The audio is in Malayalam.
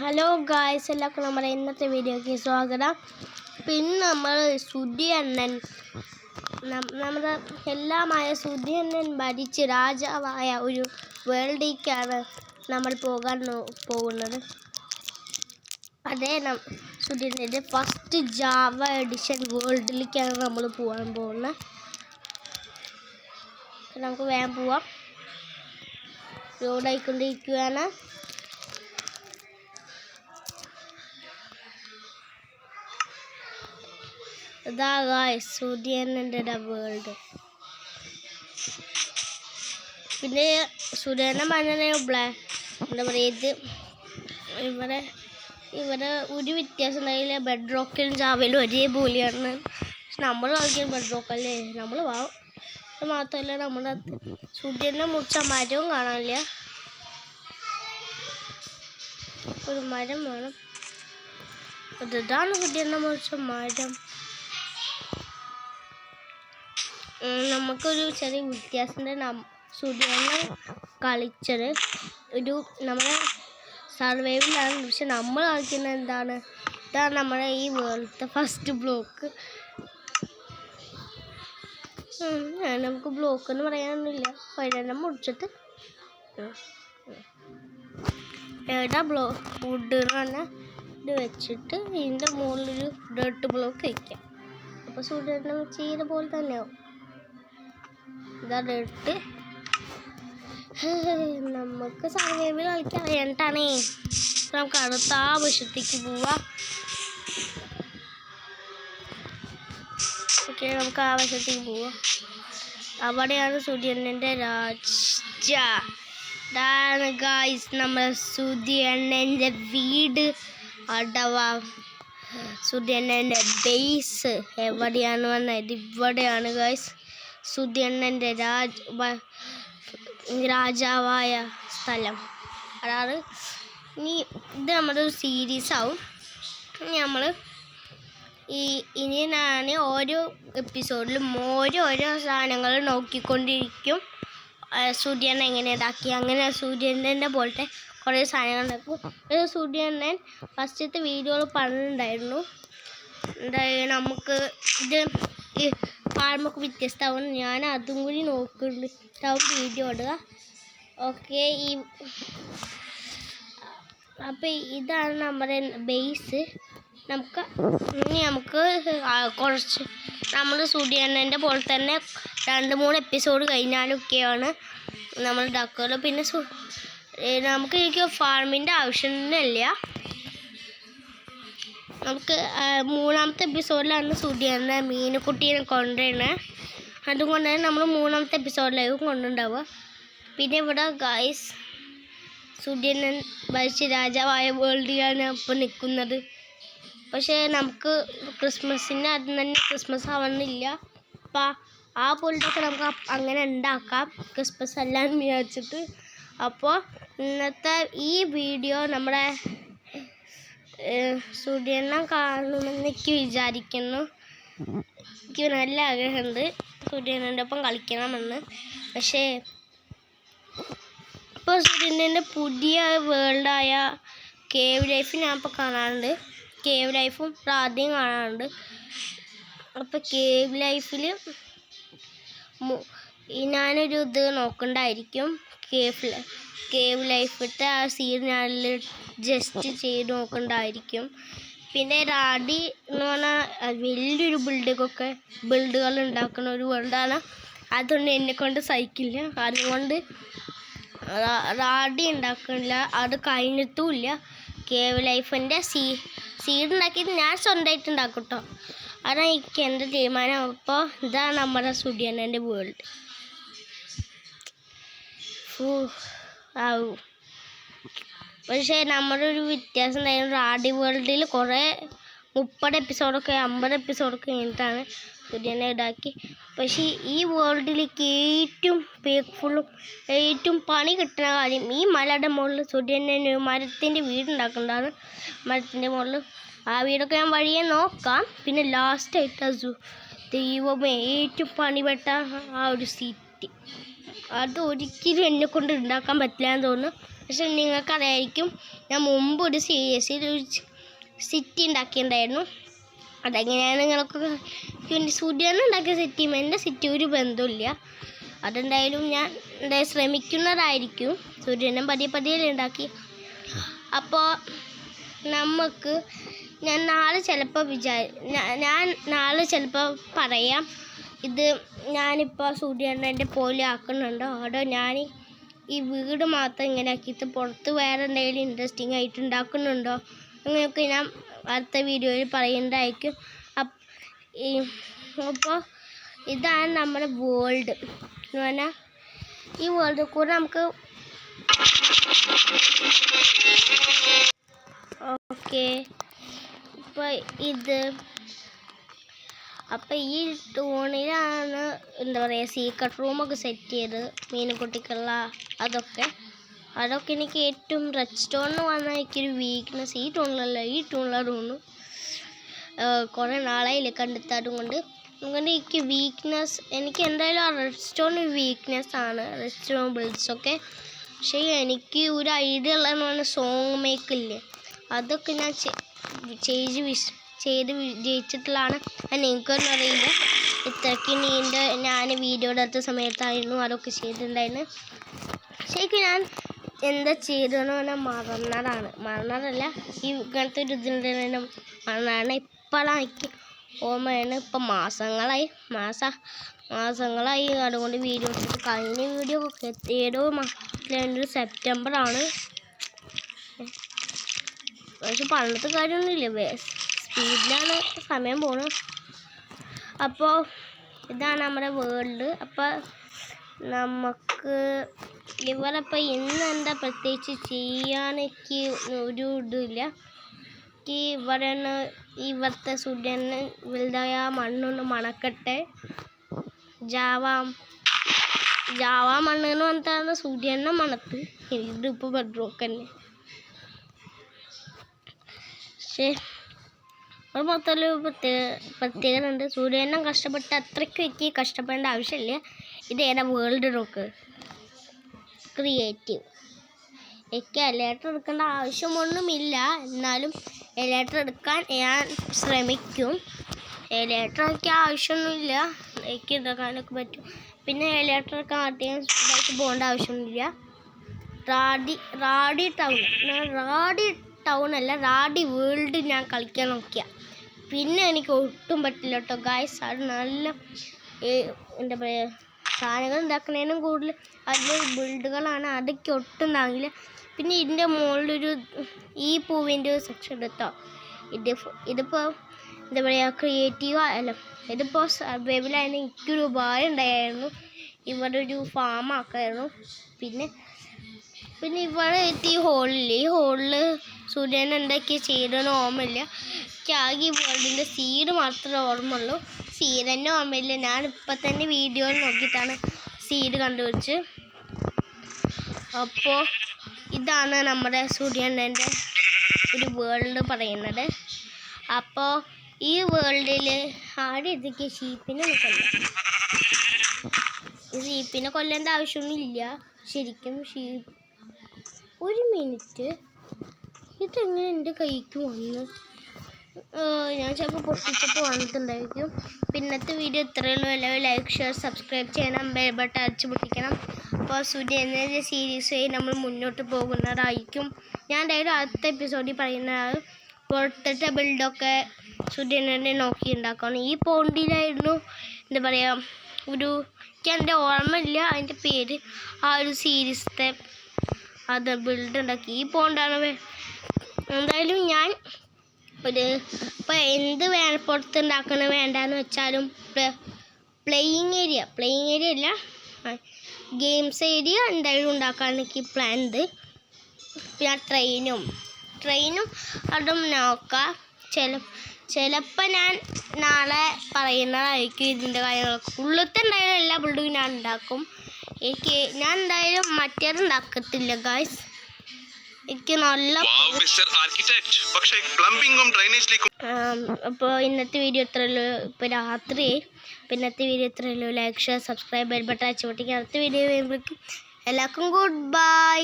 ഹലോ ഗായ്സ്, എല്ലാവർക്കും നമ്മുടെ ഇന്നത്തെ വീഡിയോയ്ക്ക് സ്വാഗതം. പിന്നെ നമ്മൾ സുധിയണ്ണൻ, നമ്മുടെ എല്ലാമായ സുധിയണ്ണൻ ഭരിച്ച് രാജാവായ ഒരു വേൾഡിലേക്കാണ് നമ്മൾ പോകുന്നത്. അതേ സുധിയണ്ണൻ്റെ ഫസ്റ്റ് ജാവ എഡിഷൻ വേൾഡിലേക്കാണ് നമ്മൾ പോകാൻ പോകുന്നത്. നമുക്ക് വേഗം പോവാം. റോഡായിക്കൊണ്ടിരിക്കുകയാണ്. ഇതാ ഗായ്സ് സുധിയണ്ണൻ്റെ വേൾഡ്. പിന്നെ സുധിയണ്ണൻ പറഞ്ഞ എന്താ പറയുക, ഇവിടെ ഒരു വ്യത്യാസം ഉണ്ടായില്ല. ബെഡ് റോക്കിലും ജാവയിലും ഒരേപോലെയാണ്. പക്ഷെ നമ്മൾ കളിക്കുന്ന ബെഡ് റോക്കല്ലേ, നമ്മൾ വാവും. അത് മാത്രമല്ല, നമ്മുടെ സുധിയണ്ണൻ മുറിച്ച മരവും കാണാനില്ല. ഒരു മരം വേണം. ഇതാണ് സുധിയണ്ണൻ മുറിച്ച മരം. നമുക്കൊരു ചെറിയ വ്യത്യാസമുണ്ട്. സുധിയണ്ണൻ കളിച്ചത് നമ്മുടെ സർവൈവലാണ്. പക്ഷെ നമ്മൾ കളിക്കുന്നത് ഇതാണ് നമ്മുടെ ഈ വേൾഡത്തെ ഫസ്റ്റ് ബ്ലോക്ക്. നമുക്ക് ബ്ലോക്ക് എന്ന് പറയാനൊന്നുമില്ല. ഒരെണ്ണം മുറിച്ചിട്ട് എവിടെ വുഡ് എന്ന് പറഞ്ഞാൽ ഇത് വെച്ചിട്ട് ഇതിൻ്റെ മുകളിലൊരു ഡേർട്ട് ബ്ലോക്ക് വയ്ക്കാം. അപ്പോൾ സുധിയണ്ണൻ ചെയ്ത പോലെ തന്നെയാവും. ഇതായിട്ട് നമുക്ക് സർവൈവൽ കളിക്കാൻ അറിയാണ്ടാണേ. നമുക്ക് അടുത്ത ആവശ്യത്തേക്ക് പോവാം. ഓക്കെ, നമുക്ക് ആവശ്യത്തേക്ക് പോവാം. അവിടെയാണ് സുധിയണ്ണൻ്റെ രാജ. ഇതാണ് ഗായ്സ് നമ്മുടെ സുധിയണ്ണൻ്റെ വീട്, അഥവാ സുധിയണ്ണൻ്റെ ബേസ്. എവിടെയാണ് വന്നത്? ഇവിടെയാണ് ഗായ്സ് സുധിയണ്ണൻ്റെ രാജാവായ സ്ഥലം. അതാണ് ഇത് നമ്മുടെ ഒരു സീരീസ് ആവും. ഇനി ഞാൻ ഓരോ എപ്പിസോഡിലും ഓരോ സാധനങ്ങൾ നോക്കിക്കൊണ്ടിരിക്കും. സുധിയണ്ണൻ എങ്ങനെ ഇതാക്കി, അങ്ങനെ സുധിയണ്ണൻ്റെ പോലത്തെ കുറേ സാധനങ്ങൾ ഉണ്ടാക്കും. സുധിയണ്ണൻ ഫസ്റ്റത്തെ വീഡിയോയിൽ പറഞ്ഞിട്ടുണ്ടായിരുന്നു, നമുക്ക് ഇത് കാണുമ്പോൾ വ്യത്യസ്തമാവും. ഞാൻ അതും കൂടി നോക്കുന്നുണ്ടാവും വീഡിയോ ഇടുക. ഓക്കെ, അപ്പോൾ ഇതാണ് നമ്മുടെ ബേസ്. നമുക്ക് കുറച്ച് നമ്മൾ സുധിയണ്ണൻ്റെ പോലെ തന്നെ 2-3 എപ്പിസോഡ് കഴിഞ്ഞാലൊക്കെയാണ് നമ്മൾ ഇതാക്കുക. പിന്നെ എനിക്ക് ഫാർമിൻ്റെ ആവശ്യമൊന്നുമില്ല. നമുക്ക് 3-ാമത്തെ എപ്പിസോഡിലാണ് സുധിയണ്ണൻ മീനുകുട്ടീനെ കൊണ്ടുവരുന്നത്. അതുകൊണ്ട് തന്നെ നമ്മൾ 3-ാമത്തെ എപ്പിസോഡിലായിരിക്കും കൊണ്ടുണ്ടാവുക. പിന്നെ ഇവിടെ ഗായ്സ് സുധിയണ്ണൻ ഭരിച്ച് രാജാവായ വേൾഡിലാണ് ഇപ്പോൾ നിൽക്കുന്നത്. പക്ഷേ നമുക്ക് ക്രിസ്മസിൻ്റെ അത് തന്നെ ക്രിസ്മസ് ആവുന്നില്ല. അപ്പം ആ പോലത്തൊക്കെ നമുക്ക് അങ്ങനെ ഉണ്ടാക്കാം, ക്രിസ്മസ് അല്ലാന്ന് വിചാരിച്ചിട്ട്. അപ്പോൾ ഇന്നത്തെ ഈ വീഡിയോ നമ്മുടെ സുധിയണ്ണൻ കാണുമെന്ന് എനിക്ക് വിചാരിക്കുന്നു. എനിക്ക് നല്ല ആഗ്രഹമുണ്ട് സുധിയണ്ണൻ്റെ ഒപ്പം കളിക്കണമെന്ന്. പക്ഷേ ഇപ്പോൾ സുധിയണ്ണൻ്റെ പുതിയ വേൾഡായ കേവ് ലൈഫ് ഞാൻ ഇപ്പോൾ കാണാറുണ്ട്. കേവ് ലൈഫും ആദ്യം കാണാറുണ്ട്. അപ്പോൾ കേവ് ലൈഫിൽ ഞാനൊരു ഇത് നോക്കണ്ടായിരിക്കും. കേവ് ലൈഫിലത്തെ ആ സീൻ ഞാൻ ജസ്റ്റ് ചെയ്ത് നോക്കണ്ടായിരിക്കും. പിന്നെ റാഡി എന്ന് പറഞ്ഞാൽ വലിയൊരു ബിൽഡുകൾ ഉണ്ടാക്കുന്ന ഒരു വേൾഡാണ്. അതുകൊണ്ട് എന്നെക്കൊണ്ട് സഹിക്കില്ല. അതുകൊണ്ട് റാഡി ഉണ്ടാക്കുന്നില്ല, അത് കഴിഞ്ഞിട്ടുമില്ല. കേവ് ലൈഫിൻ്റെ സീഡ് ഉണ്ടാക്കിയിട്ട് ഞാൻ സ്വന്തമായിട്ട് ഉണ്ടാക്കും കേട്ടോ. അതാണ് എനിക്ക് എൻ്റെ തീരുമാനം. അപ്പോൾ ഇതാണ് നമ്മുടെ സുധിയണ്ണൻ്റെ വേൾഡ്. പക്ഷേ നമ്മുടെ ഒരു വ്യത്യാസം ഉണ്ടായിരുന്നു. റാഡി വേൾഡിൽ കുറേ 30 എപ്പിസോഡൊക്കെ 50 എപ്പിസോഡൊക്കെ കഴിഞ്ഞിട്ടാണ് സുധിയണ്ണനെ ഇതാക്കി. പക്ഷേ ഈ വേൾഡിലേക്ക് ഏറ്റവും പേക്ക്ഫുള്ളും ഏറ്റവും പണി കിട്ടുന്ന കാര്യം, ഈ മലയുടെ മുകളിൽ സുധിയണ്ണൻ ഒരു മരത്തിൻ്റെ വീടുണ്ടാക്കേണ്ടതാണ്. മരത്തിൻ്റെ മുകളിൽ ആ വീടൊക്കെ ഞാൻ വഴിയെ നോക്കാം. പിന്നെ ലാസ്റ്റായിട്ട് ദൈവമേ ഏറ്റവും പണിപ്പെട്ട ആ ഒരു സിറ്റി, അത് ഒരിക്കലും എന്നെക്കൊണ്ട് ഉണ്ടാക്കാൻ പറ്റില്ല എന്ന് തോന്നുന്നു. പക്ഷെ നിങ്ങൾക്കറിയായിരിക്കും ഞാൻ മുമ്പ് ഒരു സീരീസിൽ ഒരു സിറ്റി ഉണ്ടാക്കിയിട്ടുണ്ടായിരുന്നു. അതെങ്ങനെയാണ് നിങ്ങൾക്ക് സൂര്യനെ ഉണ്ടാക്കിയ സിറ്റിയും എൻ്റെ സിറ്റി ഒരു ബന്ധമില്ല. അതെന്തായാലും ഞാൻ ശ്രമിക്കുന്നതായിരിക്കും. സൂര്യനെ പതിയെ ഉണ്ടാക്കി. അപ്പോൾ നമുക്ക് ഞാൻ നാളെ ചിലപ്പോൾ പറയാം ഇത് ഞാനിപ്പോൾ സൂര്യനെ പോലെ ആക്കുന്നുണ്ടോ അതോ ഞാൻ ഈ വീട് മാത്രം ഇങ്ങനെ ആക്കിയിട്ട് പുറത്ത് വേറെ എന്തെങ്കിലും ഇൻട്രസ്റ്റിംഗ് ആയിട്ട് ഉണ്ടാക്കുന്നുണ്ടോ അങ്ങനെയൊക്കെ ഞാൻ അടുത്ത വീഡിയോയിൽ പറയുന്നതായിരിക്കും. അപ്പോൾ ഇതാണ് നമ്മുടെ വേൾഡ് എന്ന് പറഞ്ഞാൽ ഈ വേൾഡിൽ കൂടെ നമുക്ക് ഓക്കെ അപ്പോൾ ഈ ടൂണിലാണ് എന്താ പറയുക സീക്രട്ട് റൂമൊക്കെ സെറ്റ് ചെയ്ത് മീനുകുട്ടിക്കുള്ള അതൊക്കെ എനിക്ക് ഏറ്റവും റെഡ് സ്റ്റോൺ എന്ന് പറഞ്ഞാൽ എനിക്കൊരു വീക്ക്നെസ്. ഈ ടൂണിലെ റൂണ് കുറേ നാളായില്ലേ കണ്ടെത്താറും കൊണ്ട് എനിക്ക് വീക്ക്നെസ് എനിക്ക് എന്തായാലും ആ റെഡ് സ്റ്റോൺ വീക്ക്നെസ് ആണ്, റെഡ് സ്റ്റോൺ ബിൽഡ്സൊക്കെ. പക്ഷേ എനിക്ക് ഒരു ഐഡിയ ഉള്ളതെന്ന് പറഞ്ഞാൽ സോങ് മേക്കില്ലേ അതൊക്കെ ഞാൻ ചെയ്ത് വിജയിച്ചിട്ടുള്ളതാണ്. എനിക്കൊന്നും അറിയില്ല ഇത്രയ്ക്ക് ഞാൻ വീഡിയോ എടുത്ത സമയത്തായിരുന്നു അതൊക്കെ ചെയ്തിട്ടുണ്ടായിരുന്നു. ശരിക്കും ഞാൻ എന്താ ചെയ്തതെന്ന് പറഞ്ഞാൽ മറന്നതല്ല ഈ ഇങ്ങനത്തെ ഒരു ഇതിൻ്റെ മറന്നതാണ്. ഇപ്പോഴാണ് എനിക്ക് ഓർമ്മയാണ്. ഇപ്പം മാസങ്ങളായി അതുകൊണ്ട് വീഡിയോ എടുത്തിട്ട് കഴിഞ്ഞ വീഡിയോ ഏതോ മാസത്തിലെ സെപ്റ്റംബറാണ്. പക്ഷെ പണ്ടത്തെ കാര്യമൊന്നുമില്ല, സ്പീഡിലാണ് സമയം പോകുന്നത്. അപ്പോൾ ഇതാണ് നമ്മുടെ വേൾഡ്. അപ്പോൾ നമുക്ക് ഇവരപ്പോൾ ഇന്ന് എന്താ പ്രത്യേകിച്ച് ചെയ്യാനൊക്കെ ഒരു ഇതുമില്ല. ഇവിടുത്തെ സൂര്യന് വലുതായ മണ്ണൊന്ന് മണക്കട്ടെ. ജാവ മണ്ണെന്ന് പറഞ്ഞാൽ സൂര്യനെ മണത്ത് ഇതിപ്പോൾ ബെഡ്റൂക്ക് തന്നെ. പക്ഷേ ഒരു മൊത്തത്തിൽ പ്രത്യേകത ഉണ്ട്. സൂര്യനെ കഷ്ടപ്പെട്ട് അത്രയ്ക്ക് എനിക്ക് കഷ്ടപ്പെടേണ്ട ആവശ്യമില്ല. ഇത് ഏതാ വേൾഡ് റോക്ക് ക്രിയേറ്റീവ്. എനിക്ക് എലേറ്റർ എടുക്കേണ്ട ആവശ്യമൊന്നുമില്ല, എന്നാലും എലേറ്റർ എടുക്കാൻ ഞാൻ ശ്രമിക്കും. എലേറ്റർ എനിക്ക് ആവശ്യമൊന്നുമില്ല, എനിക്ക് എടുക്കാനൊക്കെ പറ്റും. പിന്നെ എലേറ്റർ എടുക്കാൻ അധികം ഇതായിട്ട് പോകേണ്ട ആവശ്യമൊന്നുമില്ല. റാഡി വേൾഡ് ഞാൻ കളിക്കാൻ നോക്കിയ പിന്നെ എനിക്ക് ഒട്ടും പറ്റില്ല കേട്ടോ ഗായ്സ്. അത് നല്ല എന്താ പറയുക സാധനങ്ങൾ ഉണ്ടാക്കുന്നതിനും കൂടുതൽ അതിൽ ബിൽഡുകളാണ്, അതൊക്കെ ഒട്ടും താങ്ങില്ല. പിന്നെ ഇതിൻ്റെ മുകളിലൊരു ഈ പൂവിൻ്റെ ഒരു സെക്ഷൻ എടുത്തോ. ഇതിപ്പോൾ എന്താ പറയുക ക്രിയേറ്റീവ് അല്ല, ഇതിപ്പോൾ സർവൈവലായിരുന്നു. എനിക്കൊരു ഉപകാരം ഉണ്ടായിരുന്നു, ഇവിടെ ഒരു ഫാം ആക്കായിരുന്നു. പിന്നെ ഇവിടെ എത്തി ഈ ഹോളിൽ സൂര്യൻ എന്തൊക്കെ ചെയ്തെന്ന് ഓർമ്മയില്ല. എനിക്ക് ആകെ ഈ വേൾഡിൻ്റെ സീഡ് മാത്രമേ ഓർമ്മയുള്ളൂ. സീഡ് തന്നെ ഓർമ്മയില്ല. ഞാൻ ഇപ്പം തന്നെ വീഡിയോയിൽ നോക്കിയിട്ടാണ് സീഡ് കണ്ടുപിടിച്ച്. അപ്പോൾ ഇതാണ് നമ്മുടെ സൂര്യൻ്റെ ഒരു വേൾഡ് പറയുന്നത്. അപ്പോൾ ഈ വേൾഡിൽ ആടെ ഇതൊക്കെ ഷീപ്പിനെ കൊല്ലേണ്ട ആവശ്യമൊന്നുമില്ല ശരിക്കും. ഒരു മിനിറ്റ്, ഇതെങ്ങനെ എൻ്റെ കൈക്ക് വന്നു? ഞാൻ ചിലപ്പോൾ പൊട്ടിച്ചപ്പോൾ വന്നിട്ടുണ്ടായിരിക്കും. പിന്നത്തെ വീഡിയോ ഇത്രയുള്ളൂ. എല്ലാവരും ലൈക്ക് ഷെയർ സബ്സ്ക്രൈബ് ചെയ്യണം, ബെൽ ബട്ടൺ അടിച്ച് പൊട്ടിക്കണം. അപ്പോൾ സൂര്യൻ്റെ സീരീസായി നമ്മൾ മുന്നോട്ട് പോകുന്നതായിരിക്കും. ഞാൻ എന്തായാലും അടുത്ത എപ്പിസോഡിൽ പറയുന്നത് പുറത്തത്തെ ബിൽഡൊക്കെ സൂര്യനെ നോക്കി ഉണ്ടാക്കണം. ഈ പോണ്ടിലായിരുന്നു എന്താ പറയുക എനിക്ക് എൻ്റെ ഓർമ്മയില്ല അതിൻ്റെ പേര്. ആ ഒരു സീരീസത്തെ അത് ബിൽഡ് ഉണ്ടാക്കി ഈ പോണ്ടാണ്. എന്തായാലും ഞാൻ ഇപ്പോൾ എന്ത് പുറത്തുണ്ടാക്കണ വേണ്ടാന്ന് വെച്ചാലും പ്ലേയിങ് ഏരിയ അല്ല ഗെയിംസ് ഏരിയ എന്തായാലും ഉണ്ടാക്കാൻ എനിക്ക് പ്ലാൻ ഉണ്ട്. പിന്നെ ട്രെയിനും അതും നോക്കാം. ചിലപ്പോൾ ഞാൻ നാളെ പറയുന്നതായിരിക്കും ഇതിൻ്റെ കാര്യങ്ങളൊക്കെ. ഉള്ളത്തെ എന്തായാലും എല്ലാ ബിൽഡും ഞാൻ ഉണ്ടാക്കും. ഞാൻ എന്തായാലും മറ്റേത് ഉണ്ടാക്കത്തില്ല ഗായ്സ്. എനിക്ക് നല്ല അപ്പോൾ ഇന്നത്തെ വീഡിയോ ഇത്രയുള്ളൂ. ഇപ്പോൾ രാത്രി ഇന്നത്തെ വീഡിയോ ഇത്രയുള്ളൂ. Like share subscribe bell button അടിച്ച് പൊട്ടിക്കുക. അടുത്ത വീഡിയോ വരുമ്പോഴേക്കും എല്ലാവർക്കും ഗുഡ് ബൈ.